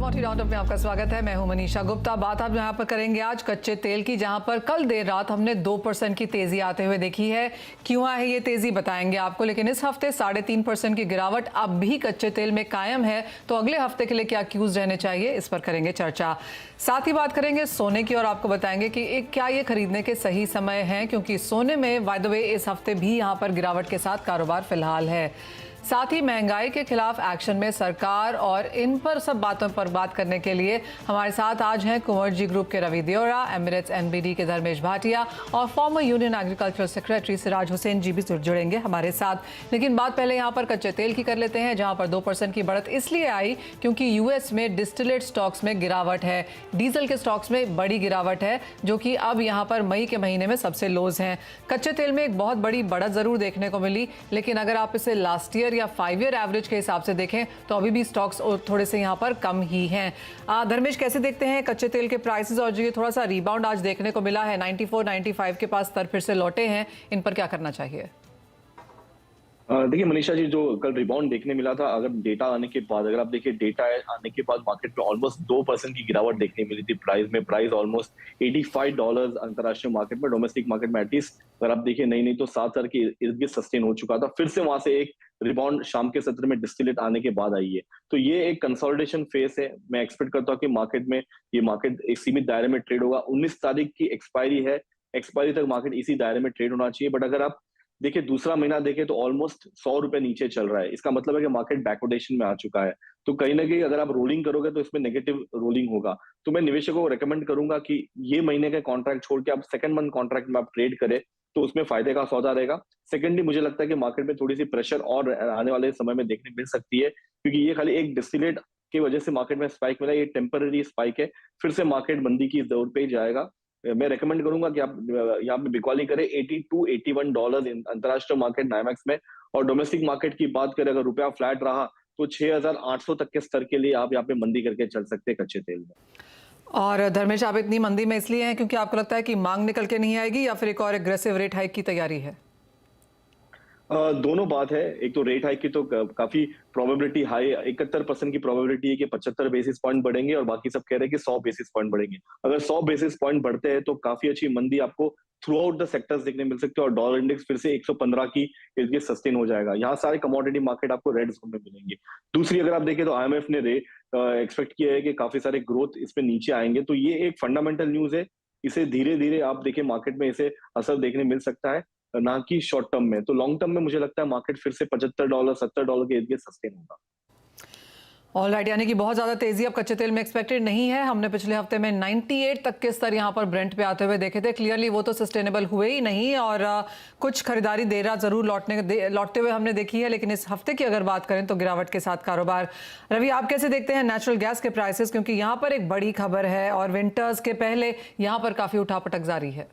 Commodity roundup में आपका स्वागत है। मैं हूं मनीषा गुप्ता। बात आप यहां पर करेंगे आज कच्चे तेल की, जहां पर कल देर रात हमने 2% की तेजी आते हुए देखी है। क्यों है ये तेजी बताएंगे आपको, लेकिन इस हफ्ते 3.5% की गिरावट अब भी कच्चे तेल में कायम है। तो अगले हफ्ते के लिए क्या क्यूज रहने चाहिए, इस पर करेंगे चर्चा। साथ ही बात करेंगे सोने की और आपको बताएंगे कि क्या ये खरीदने के सही समय है, क्योंकि सोने में बाय द वे इस हफ्ते भी यहाँ पर गिरावट के साथ कारोबार फिलहाल है। साथ ही महंगाई के खिलाफ एक्शन में सरकार और इन पर सब बातों पर बात करने के लिए हमारे साथ आज हैं कुंवर जी ग्रुप के रवि देओरा, एमिरेट्स एनबीडी के धर्मेश भाटिया और former union agricultural secretary Siraj Hussain ji भी जुड़ेंगे हमारे साथ। लेकिन बात पहले यहाँ पर कच्चे तेल की कर लेते हैं, जहाँ पर 2% की बढ़त इसलिए आई क्योंकि यूएस में डिस्टिलेट स्टॉक्स में गिरावट है, डीजल के स्टॉक्स में बड़ी गिरावट है, जो कि अब यहाँ पर मई के महीने में सबसे लोज हैं। कच्चे तेल में एक बहुत बड़ी बढ़त जरूर देखने को मिली, लेकिन अगर आप इसे लास्ट ईयर या 5 ईयर एवरेज के हिसाब से देखें तो अभी भी स्टॉक्स थोड़े से यहाँ पर कम ही हैं। धर्मेश, कैसे देखते हैं कच्चे तेल के प्राइसेस, और जो ये थोड़ा सा रिबाउंड आज देखने को मिला है, 94-95 के पास स्तर फिर से लौटे हैं, इन पर क्या करना चाहिए? देखिए मनीषा जी, जो कल रिबाउंड देखने मिला था, अगर डेटा आने के बाद, अगर आप देखिए डेटा आने के बाद मार्केट में ऑलमोस्ट 2% की गिरावट देखने मिली थी प्राइस में। प्राइस ऑलमोस्ट $85 अंतरराष्ट्रीय मार्केट में, डोमेस्टिक मार्केट में एटलीस्ट अगर आप देखिए नहीं तो 7,000 के इर्द गिर्द सस्टेन हो चुका था। फिर से वहां से एक रिबाउंड शाम के सत्र में डिस्टिलेट आने के बाद आई है। तो ये एक कंसोलिडेशन फेस है। मैं एक्सपेक्ट करता हूँ कि ये मार्केट एक सीमित दायरे में ट्रेड होगा। 19 तारीख की एक्सपायरी है, एक्सपायरी तक मार्केट इसी दायरे में ट्रेड होना चाहिए। बट अगर आप देखिए दूसरा महीना देखें तो ऑलमोस्ट 100 रुपए नीचे चल रहा है। इसका मतलब है कि मार्केट बैकवर्डेशन में आ चुका है। तो कहीं ना कहीं अगर आप रोलिंग करोगे तो इसमें नेगेटिव रोलिंग होगा। तो मैं निवेशकों को रेकमेंड करूंगा कि ये महीने का कॉन्ट्रैक्ट छोड़ के आप सेकंड मंथ कॉन्ट्रैक्ट में आप ट्रेड करें, तो उसमें फायदे का सौदा रहेगा। सेकेंडली, मुझे लगता है कि मार्केट में थोड़ी सी प्रेशर और आने वाले समय में देखने मिल सकती है, क्योंकि ये खाली एक डिस्टिलेट की वजह से मार्केट में स्पाइक मिला, ये टेम्पररी स्पाइक है। फिर से मार्केट मंदी की दौर पे ही जाएगा। मैं रेकमेंड करूंगा कि आप यहाँ पे बिकवाली करें $82-81 अंतरराष्ट्रीय मार्केट नाइमेक्स में। और डोमेस्टिक मार्केट की बात करें, अगर रुपया फ्लैट रहा तो 6,800 तक के स्तर के लिए आप यहाँ पे मंदी करके चल सकते हैं कच्चे तेल में। और धर्मेश, आप इतनी मंदी में इसलिए हैं क्योंकि आपको लगता है कि मांग निकल के नहीं आएगी, या फिर एक और एग्रेसिव रेट हाइक की तैयारी है? दोनों बात है। एक तो रेट हाइक की तो काफी प्रोबेबिलिटी हाई, 71% की प्रोबेबिलिटी है कि 75 बेसिस पॉइंट बढ़ेंगे, और बाकी सब कह रहे हैं कि 100 बेसिस पॉइंट बढ़ेंगे। अगर 100 बेसिस पॉइंट बढ़ते हैं तो काफी अच्छी मंदी आपको थ्रू आउट द सेक्टर्स देखने मिल सकती है, और डॉलर इंडेक्स फिर से 115 की इर्द गिर्द सस्टेन हो जाएगा। यहाँ सारे कमोडिटी मार्केट आपको रेड जोन में मिलेंगे। दूसरी, अगर आप देखें तो IMF ने एक्सपेक्ट किया है कि काफी सारे ग्रोथ इस पे नीचे आएंगे। तो ये एक फंडामेंटल न्यूज है। इसे धीरे धीरे आप देखिए मार्केट में इसे असर देखने मिल सकता है, ना कि शॉर्ट टर्म में। तो लॉन्ग टर्म में मुझे लगता है मार्केट फिर से $75 $70 के इर्द गिर्द सस्टेन होगा। ऑलराइट, यानी कि बहुत ज्यादा तेजी अब कच्चे तेल में एक्सपेक्टेड नहीं है। हमने पिछले हफ्ते में 98 तक के स्तर यहाँ पर ब्रेंट पे आते हुए देखे थे। क्लियरली वो तो सस्टेनेबल हुए ही नहीं, और कुछ खरीदारी देर रात जरूर लौटते हुए हमने देखी है। लेकिन इस हफ्ते की अगर बात करें तो गिरावट के साथ कारोबार। रवि, आप कैसे देखते हैं नेचुरल गैस के प्राइसेस, क्योंकि यहाँ पर एक बड़ी खबर है और विंटर्स के पहले यहाँ पर काफी उठापटक जारी है?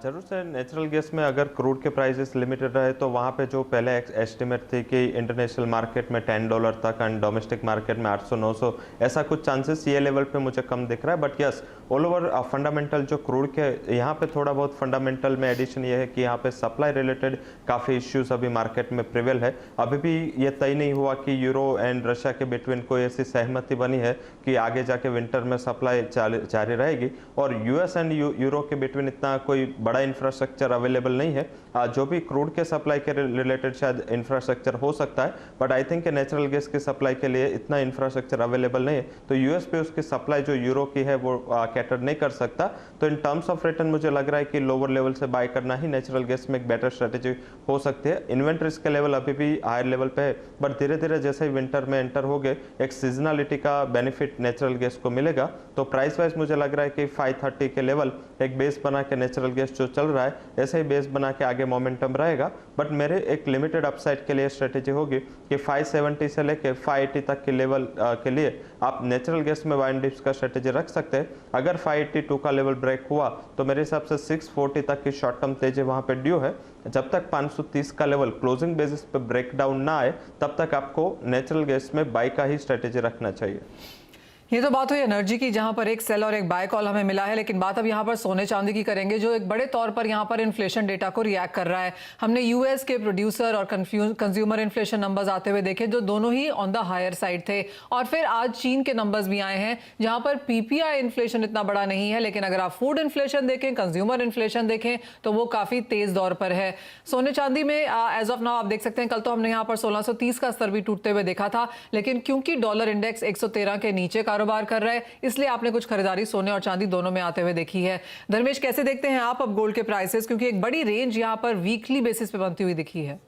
जरूर से नेचुरल गैस में अगर क्रूड के प्राइसेस लिमिटेड रहे तो वहाँ पे जो पहले एस्टिमेट थी कि इंटरनेशनल मार्केट में $10 तक एंड डोमेस्टिक मार्केट में 800-900, ऐसा कुछ चांसेस ये लेवल पे मुझे कम दिख रहा है। But yes, all over fundamental जो क्रूड के यहाँ पे थोड़ा बहुत फंडामेंटल में एडिशन ये है कि यहाँ पे सप्लाई रिलेटेड काफ़ी इश्यूज अभी मार्केट में प्रिवेल है। अभी भी ये तय नहीं हुआ कि यूरो एंड रशिया के बिटवीन कोई ऐसी सहमति बनी है कि आगे जाके विंटर में सप्लाई जारी रहेगी, और यूएस एंड यूरो के बिटवीन इतना कोई बड़ा इंफ्रास्ट्रक्चर अवेलेबल नहीं है। जो भी क्रूड के सप्लाई के रिलेटेड शायद इंफ्रास्ट्रक्चर हो सकता है, but I think natural gas की सप्लाई के लिए इतना इंफ्रास्ट्रक्चर अवेलेबल नहीं है। तो यूएस पे उसकी सप्लाई जो यूरो की है वो कैटर नहीं कर सकता। तो इन टर्म्स ऑफ रिटर्न मुझे लग रहा है कि लोअर लेवल से बाय करना ही नेचुरल गैस में एक बेटर स्ट्रेटेजी हो सकती है। इन्वेंट्रीज के लेवल अभी भी हायर लेवल पे है, बट धीरे धीरे जैसे ही विंटर में एंटर हो गए एक सीजनलिटी का बेनिफिट नेचुरल गैस को मिलेगा। तो प्राइस वाइज मुझे लग रहा है कि 530 के लेवल एक बेस बना के नेचुरल गैस जो चल रहा है ऐसे ही बेस बना के आगे मोमेंटम रहेगा। बट मेरे एक लिमिटेड अपसाइड के लिए स्ट्रेटेजी होगी कि 570 से लेके 580 तक के लेवल के लिए आप नेचुरल गैस में बाइंग डिप्स का स्ट्रेटेजी रख सकते हैं। अगर 582 का लेवल ब्रेक हुआ तो मेरे हिसाब से 640 तक की शॉर्ट टर्म तेजी वहां पे ड्यू है। जब तक 530 का लेवल क्लोजिंग बेसिस पे ब्रेक डाउन ना आए तब तक आपको नेचुरल गैस में बाई का ही स्ट्रेटेजी रखना चाहिए। ये तो बात हुई एनर्जी की, जहां पर एक सेल और एक बाय कॉल हमें मिला है, लेकिन बात अब यहां पर सोने चांदी की करेंगे, जो एक बड़े तौर पर यहां पर इन्फ्लेशन डेटा को रिएक्ट कर रहा है। हमने यूएस के प्रोड्यूसर और कंज्यूमर इन्फ्लेशन नंबर्स आते हुए देखे, जो दोनों ही ऑन द हायर साइड थे। और फिर आज चीन के नंबर्स भी आए हैं, जहां पर पीपीआई इन्फ्लेशन इतना बड़ा नहीं है, लेकिन अगर आप फूड इन्फ्लेशन देखें, कंज्यूमर इन्फ्लेशन देखें, तो वो काफी तेज दौर पर है। सोने चांदी में एज ऑफ नाउ आप देख सकते हैं, कल तो हमने यहाँ पर 1630 का स्तर भी टूटते हुए देखा था, लेकिन क्योंकि डॉलर इंडेक्स 113 के नीचे कारोबार कर रहा है, इसलिए आपने कुछ खरीदारी सोने और चांदी दोनों में आते हुए देखी है। धर्मेश, कैसे देखते हैं आप अब गोल्ड के प्राइसेस, क्योंकि एक बड़ी रेंज यहां पर वीकली बेसिस पे बनती हुई दिखी है?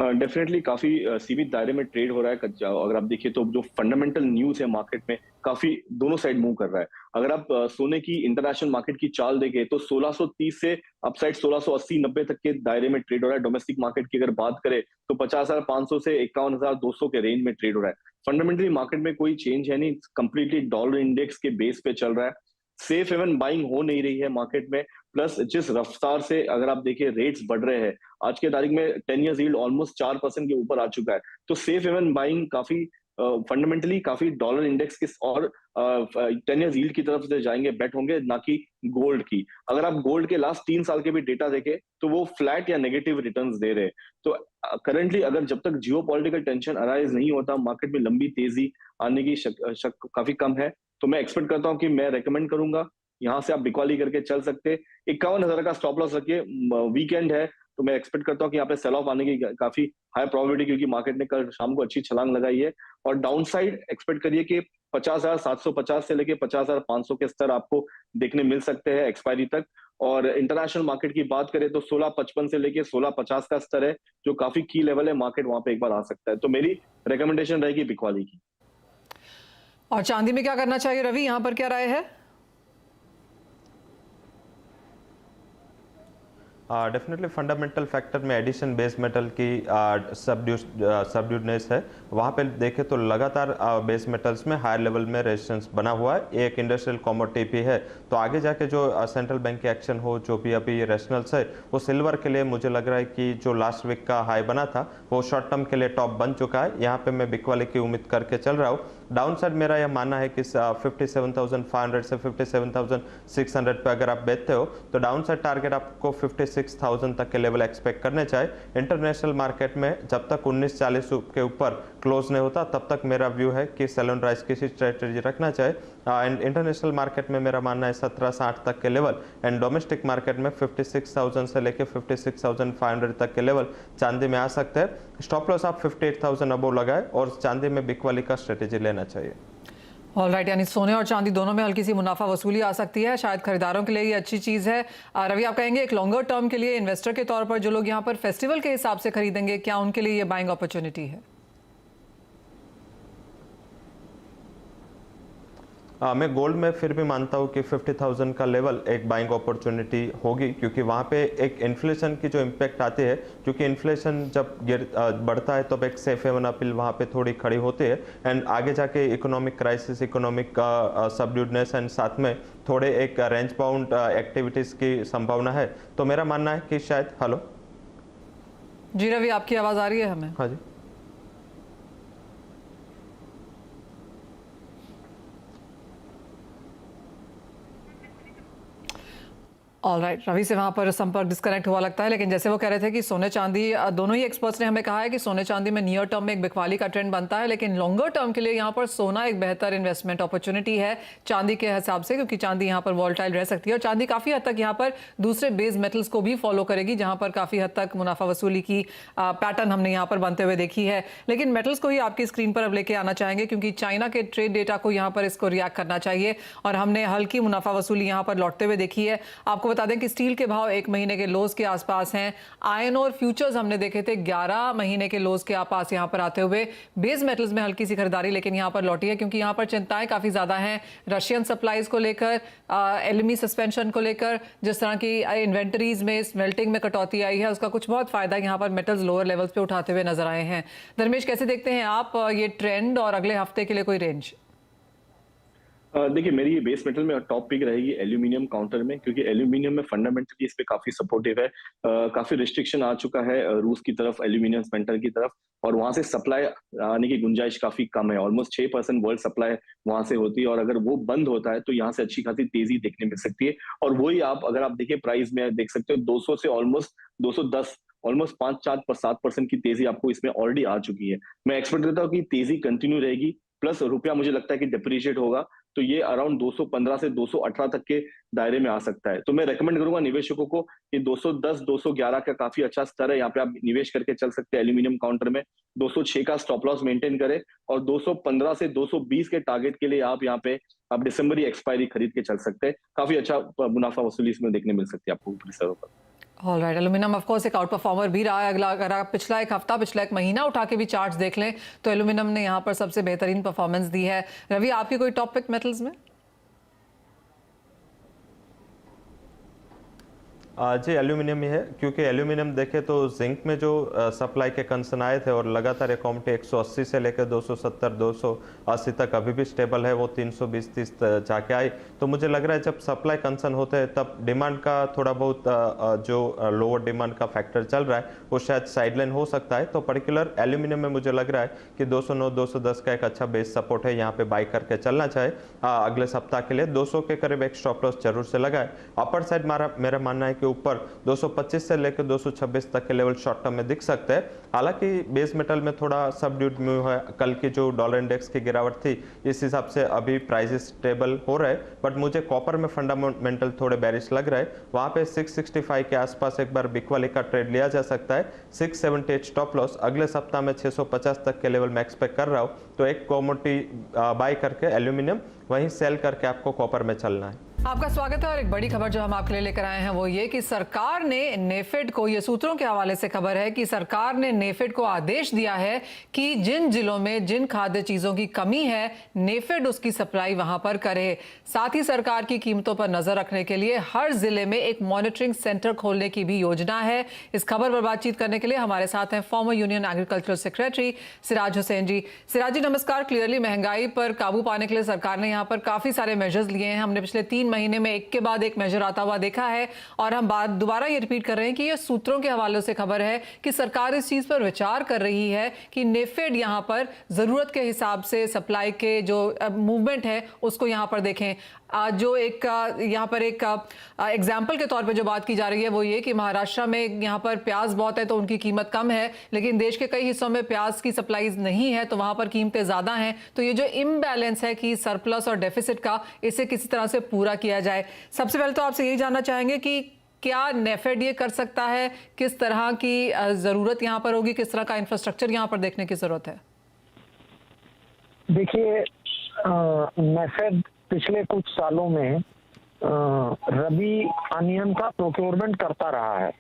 डेफिनेटली काफी सीमित दायरे में ट्रेड हो रहा है कच्चा। अगर आप देखिए तो जो फंडामेंटल न्यूज है मार्केट में, काफी दोनों साइड मूव कर रहा है। अगर आप सोने की इंटरनेशनल मार्केट की चाल देखें तो 1630 से अपसाइड 1680-90 तक के दायरे में ट्रेड हो रहा है। डोमेस्टिक मार्केट की अगर बात करें तो 50,500 से 51,200 के रेंज में ट्रेड हो रहा है। फंडामेंटली मार्केट में कोई चेंज है नहीं, कंप्लीटली डॉलर इंडेक्स के बेस पे चल रहा है। सेफ हेवन बाइंग हो नहीं रही है मार्केट में। प्लस जिस रफ्तार से अगर आप देखिए रेट्स बढ़ रहे हैं, आज के तारीख में 10 ईयर्स यील्ड ऑलमोस्ट 4% के ऊपर आ चुका है। तो सेफ हेवन बाइंग काफी फंडामेंटली काफी डॉलर इंडेक्स के और 10 ईयर्स यील्ड की तरफ से जाएंगे, बेट होंगे, ना कि गोल्ड की। अगर आप गोल्ड के लास्ट 3 साल के भी डेटा देखें तो वो फ्लैट या नेगेटिव रिटर्न्स दे रहे हैं। तो करंटली अगर जब तक जियो पॉलिटिकल टेंशन अराइज नहीं होता, मार्केट में लंबी तेजी आने की शक काफी कम है। तो मैं एक्सपेक्ट करता हूँ कि मैं रेकमेंड करूंगा यहाँ से आप बिकवाली करके चल सकते। 51,000 का स्टॉप लॉस रखिए, वीकेंड है, तो मैं एक्सपेक्ट करता हूँ कि यहाँ पे सेल ऑफ आने की काफी हाई प्रोबेबिलिटी, क्योंकि मार्केट ने कल शाम को अच्छी छलांग लगाई है। और डाउन साइड एक्सपेक्ट करिए कि 50,750 से लेके 50,500 के स्तर आपको देखने मिल सकते हैं एक्सपायरी तक। और इंटरनेशनल मार्केट की बात करें तो 1655 से लेके 1650 का स्तर है, जो काफी की लेवल है, मार्केट वहां पे एक बार आ सकता है। तो मेरी रिकमेंडेशन रहेगी बिकवाली की। और चांदी में क्या करना चाहिए रवि, यहां पर क्या राय है? डेफिनेटली फंडामेंटल फैक्टर में एडिशन बेस मेटल की सबड्यूडनेस है। वहाँ पे देखें तो लगातार बेस मेटल्स में हायर लेवल में रेजिस्टेंस बना हुआ है। एक इंडस्ट्रियल कमोडिटी भी है, तो आगे जाके जो सेंट्रल बैंक के एक्शन हो, जो भी अभी रेशनल्स है, वो सिल्वर के लिए मुझे लग रहा है कि जो लास्ट वीक का हाई बना था वो शॉर्ट टर्म के लिए टॉप बन चुका है। यहाँ पे मैं बिकवाली की उम्मीद करके चल रहा हूँ। डाउन साइड मेरा यह मानना है कि 57,500 से 57,600 पे अगर आप बेचते हो तो डाउन साइड टारगेट आपको 56,000 तक के लेवल एक्सपेक्ट करने चाहिए। इंटरनेशनल मार्केट में जब तक 1940 के ऊपर क्लोज नहीं होता तब तक मेरा व्यू है कि सेल ऑन राइज की स्ट्रेटेजी रखना चाहिए। एंड इंटरनेशनल मार्केट में मेरा मानना है 1760 तक के लेवल, एंड डोमेस्टिक मार्केट में 56,000 से लेके 56,500 तक के लेवल चांदी में आ सकते हैं। स्टॉप लॉस आप 58,000 अबो लगाए और चांदी में बिकवाली का स्ट्रेटेजी लेना चाहिए। ऑलराइट, यानी सोने और चांदी दोनों में हल्की सी मुनाफा वसूली आ सकती है, शायद खरीदारों के लिए ये अच्छी चीज़ है। रवि, आप कहेंगे एक लॉन्गर टर्म के लिए इन्वेस्टर के तौर पर जो लोग यहाँ पर फेस्टिवल के हिसाब से खरीदेंगे, क्या उनके लिए ये बाइंग अपॉर्चुनिटी है? मैं गोल्ड में फिर भी मानता हूँ कि 50,000 का लेवल एक बाइंग अपॉर्चुनिटी होगी, क्योंकि वहाँ पे एक इन्फ्लेशन की जो इम्पैक्ट आती है, क्योंकि इन्फ्लेशन जब बढ़ता है तब एक सेफ हेवन अपील वहाँ पे थोड़ी खड़ी होती है। एंड आगे जाके इकोनॉमिक क्राइसिस, इकोनॉमिक सबड्यूडनेस एंड साथ में थोड़े एक रेंज बाउंड एक्टिविटीज़ की संभावना है। तो मेरा मानना है कि शायद हेलो जी रवि, आपकी आवाज़ आ रही है हमें? हाँ जी। ऑलराइट, रवि से वहाँ पर संपर्क डिस्कनेक्ट हुआ लगता है, लेकिन जैसे वो कह रहे थे कि सोने चांदी, दोनों ही एक्सपर्ट्स ने हमें कहा है कि सोने चांदी में नियर टर्म में एक बिकवाली का ट्रेंड बनता है, लेकिन लॉन्गर टर्म के लिए यहाँ पर सोना एक बेहतर इन्वेस्टमेंट अपॉर्चुनिटी है चांदी के हिसाब से, क्योंकि चांदी यहाँ पर वॉलेटाइल रह सकती है और चांदी काफ़ी हद तक यहाँ पर दूसरे बेस मेटल्स को भी फॉलो करेगी, जहाँ पर काफ़ी हद तक मुनाफा वसूली की पैटर्न हमने यहाँ पर बनते हुए देखी है। लेकिन मेटल्स को ही आपकी स्क्रीन पर अब लेके आना चाहेंगे, क्योंकि चाइना के ट्रेड डेटा को यहाँ पर इसको रिएक्ट करना चाहिए और हमने हल्की मुनाफा वसूली यहाँ पर लौटते हुए देखी है। आपको बता दें कि स्टील के भाव एक महीने के लोज के आसपास हैं। आयरन और फ्यूचर्स हमने देखे थे 11 महीने के लोज के आसपास यहाँ पर आते हुए। बेस मेटल्स में हल्की सी खरीदारी लेकिन यहाँ पर लौटी है, क्योंकि यहाँ पर चिंताएं काफी ज्यादा हैं रशियन सप्लाईज को लेकर, एलएमई सस्पेंशन को लेकर, जिस तरह की इन्वेंटरीज में स्मेल्टिंग में कटौती आई है उसका कुछ बहुत फायदा यहाँ पर मेटल्स लोअर लेवल्स पे उठाते हुए नजर आए हैं। धर्मेश, कैसे देखते हैं आप ये ट्रेंड और अगले हफ्ते के लिए कोई रेंज? देखिए मेरी ये बेस मेटल में टॉप पिक रहेगी एल्यूमिनियम काउंटर में, क्योंकि एल्यूमिनियम में फंडामेंटली इस पे काफी सपोर्टिव है। काफी रिस्ट्रिक्शन आ चुका है रूस की तरफ एल्यूमिनियम स्पेंटर की तरफ, और वहां से सप्लाई आने की गुंजाइश काफी कम है। ऑलमोस्ट 6% वर्ल्ड सप्लाई वहां से होती है, और अगर वो बंद होता है तो यहाँ से अच्छी खासी तेजी देखने मिल सकती है। और वही आप अगर आप देखिए प्राइस में देख सकते हो 200 से ऑलमोस्ट 210, ऑलमोस्ट 5-4-7% की तेजी आपको इसमें ऑलरेडी आ चुकी है। मैं एक्सपेक्ट करता हूँ कि तेजी कंटिन्यू रहेगी, प्लस रुपया मुझे लगता है कि डिप्रिशिएट होगा, तो ये अराउंड 215 से 218 तक के दायरे में आ सकता है। तो मैं रेकमेंड करूंगा निवेशकों को कि 210 211 का काफी अच्छा स्तर है, यहाँ पे आप निवेश करके चल सकते हैं एल्यूमिनियम काउंटर में। 206 का स्टॉप लॉस मेंटेन करें, और 215 से 220 के टारगेट के लिए आप यहाँ पे आप दिसंबर एक्सपायरी खरीद के चल सकते हैं। काफी अच्छा मुनाफा वसूली इसमें देखने मिल सकती है आपको ऊपरी स्तरों पर। All right, aluminium of course एक आउट परफॉर्मर भी रहा है। अगला अगर आप पिछला एक हफ्ता, पिछला एक महीना उठा के भी चार्ट्स देख लें तो एल्यूमिनियम ने यहाँ पर सबसे बेहतरीन परफॉर्मेंस दी है। रवि, आपकी कोई टॉप पिक मेटल्स में? जी एल्यूमिनियम ही है, क्योंकि एल्यूमिनियम देखें तो जिंक में जो सप्लाई के कंसर्न आए थे और लगातार ये कॉमोडिटी 180 से लेकर 270 280 तक अभी भी स्टेबल है, वो 320-30 जाके आई। तो मुझे लग रहा है जब सप्लाई कंसर्न होते हैं तब डिमांड का थोड़ा बहुत जो लोअर डिमांड का फैक्टर चल रहा है वो शायद साइडलाइन हो सकता है। तो पर्टिकुलर एल्यूमिनियम में मुझे लग रहा है कि 209 210 का एक अच्छा बेस सपोर्ट है, यहाँ पे बाई करके चलना चाहे अगले सप्ताह के लिए। 200 के करीब एक स्टॉप लॉस जरूर से लगाए। अपर साइड मेरा मानना है कि ऊपर 225 से लेकर 226 तक के लेवल शॉर्ट टर्म में दिख सकते हैं। हालांकि बेस मेटल में थोड़ा सबड्यूड मूव है, कल की जो डॉलर इंडेक्स की गिरावट थी इस हिसाब से अभी प्राइसेस स्टेबल हो रहे हैं। बट मुझे कॉपर में फंडामेंटल थोड़े बेरिश लग रहा है, वहां पे 665 के आसपास एक बार बिग वाली का ट्रेड लिया जा सकता है। 678 स्टॉप लॉस, अगले सप्ताह में 650 तक के लेवल में एक्सपेक्ट कर रहा हूं। तो एक कमोडिटी बाय करके एल्यूमिनियम, वहीं सेल करके आपको कॉपर में चलना है। आपका स्वागत है। और एक बड़ी खबर जो हम आपके लिए लेकर आए हैं वो ये कि सरकार ने नेफेड को, ये सूत्रों के हवाले से खबर है कि सरकार ने नेफेड को आदेश दिया है कि जिन जिलों में जिन खाद्य चीजों की कमी है नेफेड उसकी सप्लाई वहां पर करे। साथ ही सरकार की कीमतों पर नजर रखने के लिए हर जिले में एक मॉनिटरिंग सेंटर खोलने की भी योजना है। इस खबर पर बातचीत करने के लिए हमारे साथ हैं former union agricultural secretary Siraj Hussain ji. Siraj ji नमस्कार। क्लियरली महंगाई पर काबू पाने के लिए सरकार ने यहाँ पर काफी सारे मेजर्स लिए हैं। हमने पिछले 3 महीने में एक के बाद एक मेजर आता हुआ देखा है, और हम बात दोबारा ये रिपीट कर रहे हैं कि ये सूत्रों के हवाले से खबर है कि सरकार इस चीज पर विचार कर रही है कि नेफेड यहां पर जरूरत के हिसाब से सप्लाई के जो मूवमेंट है उसको यहां पर देखें। जो एक यहाँ पर एक एग्जाम्पल के तौर पे जो बात की जा रही है वो ये कि महाराष्ट्र में यहाँ पर प्याज बहुत है तो उनकी कीमत कम है, लेकिन देश के कई हिस्सों में प्याज की सप्लाईज नहीं है तो वहां पर कीमतें ज्यादा हैं। तो ये जो इम्बैलेंस है कि सरप्लस और डेफिसिट का, इसे किसी तरह से पूरा किया जाए। सबसे पहले तो आपसे यही जानना चाहेंगे कि क्या नेफेड ये कर सकता है, किस तरह की जरूरत यहाँ पर होगी, किस तरह का इंफ्रास्ट्रक्चर यहाँ पर देखने की जरूरत है? देखिए, नेफेड पिछले कुछ सालों में रबी अनियन का प्रोक्योरमेंट करता रहा है।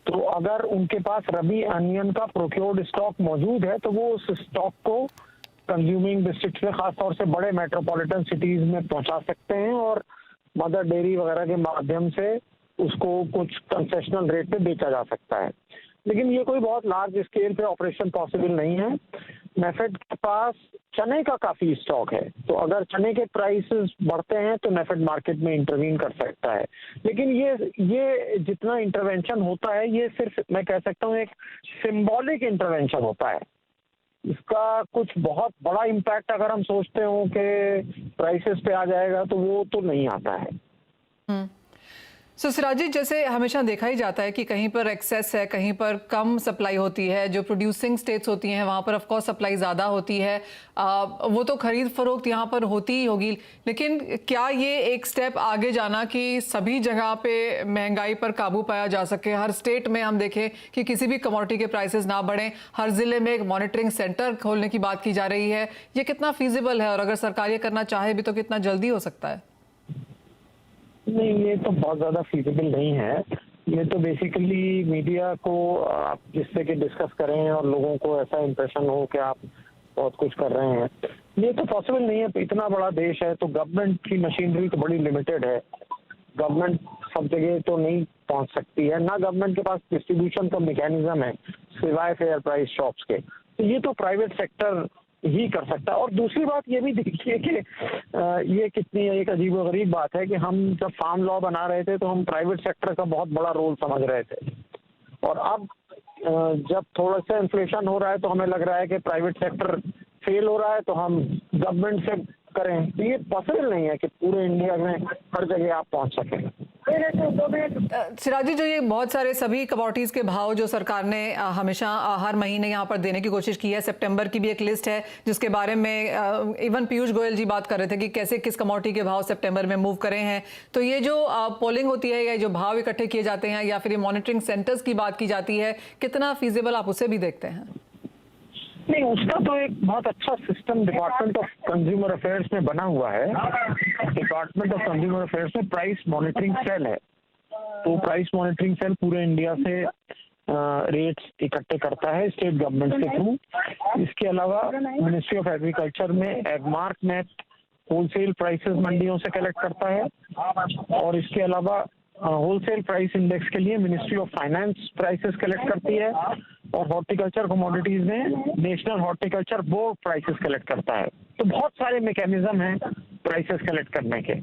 तो अगर उनके पास रबी अनियन का प्रोक्योर्ड स्टॉक मौजूद है तो वो उस स्टॉक को कंज्यूमिंग डिस्ट्रिक्ट में, खासतौर से बड़े मेट्रोपॉलिटन सिटीज में पहुंचा सकते हैं और मदर डेयरी वगैरह के माध्यम से उसको कुछ कंसेशनल रेट पे बेचा जा सकता है। लेकिन ये कोई बहुत लार्ज स्केल पे ऑपरेशन पॉसिबल नहीं है। नेफेड के पास चने का काफी स्टॉक है, तो अगर चने के प्राइसेस बढ़ते हैं तो नेफेड मार्केट में इंटरवीन कर सकता है। लेकिन ये जितना इंटरवेंशन होता है ये सिर्फ, मैं कह सकता हूँ, एक सिंबॉलिक इंटरवेंशन होता है। इसका कुछ बहुत बड़ा इम्पैक्ट अगर हम सोचते हो कि प्राइसेस पे आ जाएगा तो वो तो नहीं आता है। सिराज जी, जैसे हमेशा देखा ही जाता है कि कहीं पर एक्सेस है, कहीं पर कम सप्लाई होती है। जो प्रोड्यूसिंग स्टेट्स होती हैं वहाँ पर ऑफ कोर्स सप्लाई ज़्यादा होती है, वो तो खरीद फरोख्त यहाँ पर होती ही होगी। लेकिन क्या ये एक स्टेप आगे जाना कि सभी जगह पे महंगाई पर काबू पाया जा सके, हर स्टेट में हम देखें कि किसी भी कमोडिटी के प्राइसेस ना बढ़ें, हर ज़िले में एक मॉनिटरिंग सेंटर खोलने की बात की जा रही है, ये कितना फीजिबल है और अगर सरकार ये करना चाहे भी तो कितना जल्दी हो सकता है? नहीं, ये तो बहुत ज्यादा फीजिबल नहीं है। ये तो बेसिकली मीडिया को आप जिससे कि डिस्कस करें और लोगों को ऐसा इंप्रेशन हो कि आप बहुत कुछ कर रहे हैं, ये तो पॉसिबल नहीं है। इतना बड़ा देश है तो गवर्नमेंट की मशीनरी तो बड़ी लिमिटेड है। गवर्नमेंट सब जगह तो नहीं पहुंच सकती है, ना गवर्नमेंट के पास डिस्ट्रीब्यूशन का मैकेनिज्म है सिवाय फेयर प्राइस शॉप्स के। तो ये तो प्राइवेट सेक्टर ही कर सकता है। और दूसरी बात ये भी देखिए कि ये कितनी एक अजीबोगरीब बात है कि हम जब फार्म लॉ बना रहे थे तो हम प्राइवेट सेक्टर का बहुत बड़ा रोल समझ रहे थे, और अब जब थोड़ा सा इन्फ्लेशन हो रहा है तो हमें लग रहा है कि प्राइवेट सेक्टर फेल हो रहा है तो हम गवर्नमेंट से करें। तो ये पॉसिबल नहीं है कि पूरे इंडिया में हर जगह आप पहुंच सकें। सिराज जी, जो ये बहुत सारे सभी कमोडिटीज के भाव जो सरकार ने हमेशा हर महीने यहाँ पर देने की कोशिश की है, सितंबर की भी एक लिस्ट है जिसके बारे में इवन पीयूष गोयल जी बात कर रहे थे कि कैसे किस कमोडिटी के भाव सितंबर में मूव करे हैं। तो ये जो पोलिंग होती है या जो भाव इकट्ठे किए जाते हैं या फिर ये मॉनिटरिंग सेंटर्स की बात की जाती है, कितना फीजिबल आप उसे भी देखते हैं? नहीं, उसका तो एक बहुत अच्छा system department of consumer affairs में बना हुआ है। डिपार्टमेंट ऑफ कंज्यूमर अफेयर्स में प्राइस मॉनिटरिंग सेल है, तो प्राइस मॉनिटरिंग सेल पूरे इंडिया से रेट्स इकट्ठे करता है स्टेट गवर्नमेंट के थ्रू। इसके अलावा मिनिस्ट्री ऑफ एग्रीकल्चर में एगमार्क नेट होलसेल प्राइसेस मंडियों से कलेक्ट करता है, और इसके अलावा होलसेल प्राइस इंडेक्स के लिए ministry of finance prices collect करती है, और हॉर्टिकल्चर कमोडिटीज में national horticulture board prices collect करता है। तो बहुत सारे मैकेनिज्म हैं प्राइसेस कलेक्ट करने के।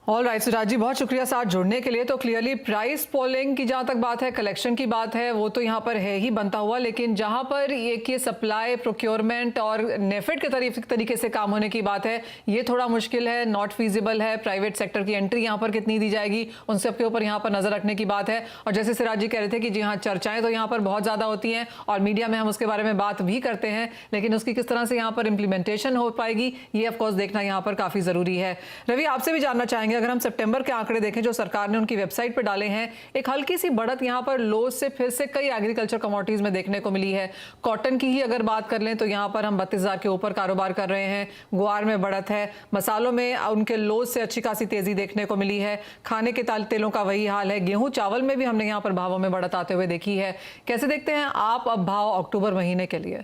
ऑल राइट सिराज जी, बहुत शुक्रिया साथ जुड़ने के लिए। तो क्लियरली प्राइस पोलिंग की जहाँ तक बात है, कलेक्शन की बात है, वो तो यहाँ पर है ही बनता हुआ, लेकिन जहाँ पर ये कि सप्लाई प्रोक्योरमेंट और नेफेड के तरीके से काम होने की बात है, ये थोड़ा मुश्किल है, नॉट फीजिबल है। प्राइवेट सेक्टर की एंट्री यहाँ पर कितनी दी जाएगी, उन सब के ऊपर यहाँ पर नजर रखने की बात है। और जैसे सिराज जी कह रहे थे कि जी हाँ, चर्चाएं तो यहाँ पर बहुत ज़्यादा होती हैं और मीडिया में हम उसके बारे में बात भी करते हैं, लेकिन उसकी किस तरह से यहाँ पर इम्प्लीमेंटेशन हो पाएगी, ये ऑफकोर्स देखना यहाँ पर काफ़ी ज़रूरी है। रवि, आपसे भी जानना चाहेंगे, अगर हम सितंबर के आंकड़े देखें जो सरकार ने उनकी वेबसाइट पर डाले हैं, एक हल्की सी बढ़त यहां पर लोज से फिर से कई एग्रीकल्चर कमोडिटीज में देखने को मिली है। कॉटन की ही अगर बात कर लें तो यहां पर हम 32,000 के ऊपर कारोबार कर रहे हैं। गुआर में बढ़त है, मसालों में उनके लोज से अच्छी खासी तेजी देखने को मिली है। खाने के तेलों का वही हाल है। गेहूं चावल में भी हमने यहाँ पर भावों में बढ़त आते हुए देखी है। कैसे देखते हैं आप अब भाव अक्टूबर महीने के लिए?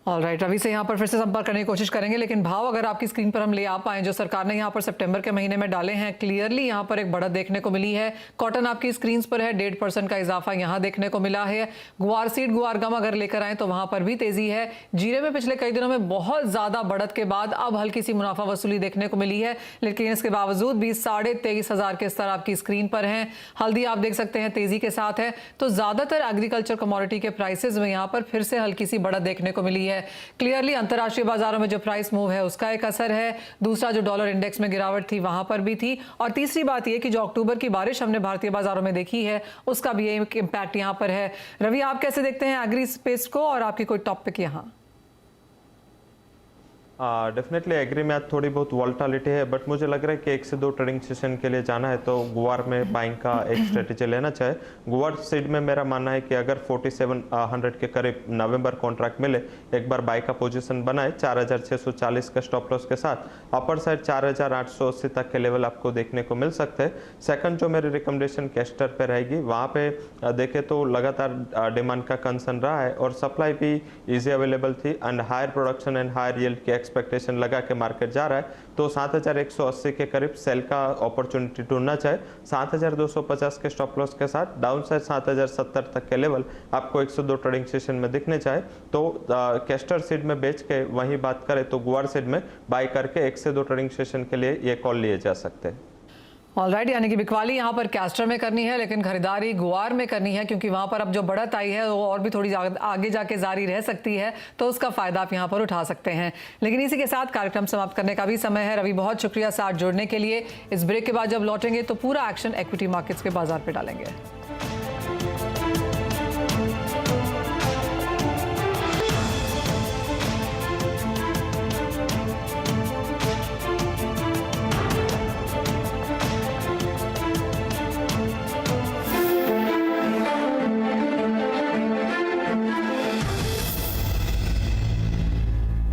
ऑलराइट, रवि से यहाँ पर फिर से संपर्क करने की कोशिश करेंगे, लेकिन भाव अगर आपकी स्क्रीन पर हम ले आ पाएं जो सरकार ने यहाँ पर सितंबर के महीने में डाले हैं, क्लियरली यहाँ पर एक बढ़त देखने को मिली है। कॉटन आपकी स्क्रीन पर है, 1.5% का इजाफा यहाँ देखने को मिला है। गुआर सीड, गुआर गम अगर लेकर आए तो वहाँ पर भी तेजी है। जीरे में पिछले कई दिनों में बहुत ज़्यादा बढ़त के बाद अब हल्की सी मुनाफा वसूली देखने को मिली है, लेकिन इसके बावजूद भी 23,500 के स्तर आपकी स्क्रीन पर हैं। हल्दी आप देख सकते हैं तेजी के साथ है। तो ज़्यादातर एग्रीकल्चर कमोडिटी के प्राइसेस में यहाँ पर फिर से हल्की सी बढ़त देखने को मिली है। क्लियरली अंतर्राष्ट्रीय बाजारों में जो प्राइस मूव है उसका एक असर है। दूसरा, जो डॉलर इंडेक्स में गिरावट थी वहां पर भी थी, और तीसरी बात यह कि जो अक्टूबर की बारिश हमने भारतीय बाजारों में देखी है उसका भी एक इम्पैक्ट यहां पर है। रवि, आप कैसे देखते हैं एग्री स्पेस को, और आपकी कोई टॉपिक यहां? डेफिनेटली एग्री में आज थोड़ी बहुत वॉल्टालिटी है, बट मुझे लग रहा है कि 1 से 2 ट्रेडिंग सेशन के लिए जाना है तो गुआर में बाइंग का एक स्ट्रेटेजी लेना चाहिए। गुआर सीड में मेरा मानना है कि अगर 4700 के करीब नवंबर कॉन्ट्रैक्ट मिले, एक बार बाई का पोजीशन बनाए 4640 का स्टॉप लॉस के साथ, अपर साइड 4880 तक के लेवल आपको देखने को मिल सकते हैं। सेकंड जो मेरी रिकमेंडेशन कैस्टर पे रहेगी, वहाँ पे देखे तो लगातार डिमांड का कंसर्न रहा है और सप्लाई भी ईजी अवेलेबल थी and higher production and higher yield के एक्सपेक्टेशन लगा के मार्केट जा रहा है, तो 7180 के करीब सेल का अपॉर्चुनिटी ढूंढना चाहिए। 7250 के स्टॉप लॉस के साथ डाउन साइड 7070 तक के लेवल आपको 102 ट्रेडिंग सेशन में दिखने चाहिए। तो कैस्टर सीड में बेच के वही बात करें तो गुआर सीड में बाई करके 1 से 2 ट्रेडिंग सेशन के लिए ये कॉल लिए जा सकते हैं। ऑलराइट, यानी कि बिकवाली यहाँ पर कैस्टर में करनी है, लेकिन खरीदारी गुआर में करनी है, क्योंकि वहाँ पर अब जो बढ़त आई है वो और भी थोड़ी आगे जाके जारी रह सकती है, तो उसका फायदा आप यहाँ पर उठा सकते हैं। लेकिन इसी के साथ कार्यक्रम समाप्त करने का भी समय है। रवि, बहुत शुक्रिया साथ जुड़ने के लिए। इस ब्रेक के बाद जब लौटेंगे तो पूरा एक्शन इक्विटी मार्केट्स के बाजार पर डालेंगे।